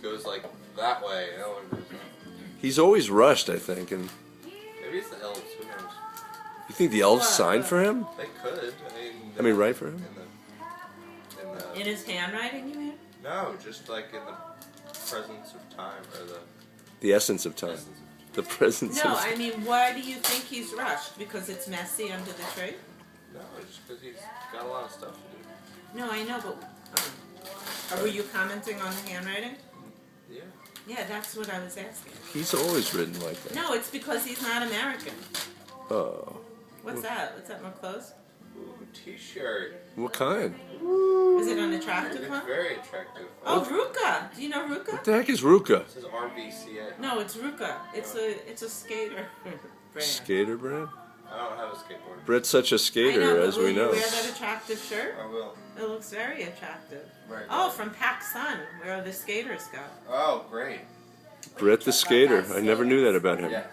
goes like that way. He's always rushed, I think. And maybe it's the elves. Who knows? you think the elves signed for him? They could. I mean, write for him? In his handwriting, you mean? No, just like in the presence of time, or the essence of time. Essence of the presence No, of I mean, why do you think he's rushed? Because it's messy under the tree? No, just because he's got a lot of stuff to do. No, I know, but were you commenting on the handwriting? Yeah. Yeah, that's what I was asking. He's always written like that. No, it's because he's not American. Oh. What's that? What's that, more clothes? Ooh, t-shirt. What kind? Is it an attractive It's one? very attractive. Oh, Ruka. Do you know Ruka? What the heck is Ruka? It says RVCA. No, it's Ruka. It's a skater brand. Skater brand? I don't have a skateboard. Brett's such a I skater, know, but as will we you know. wear that attractive shirt? I will. It looks very attractive. Right. Oh, from PacSun, where the skaters go. Oh, great. Brett the skater. I never knew that about him. Yeah.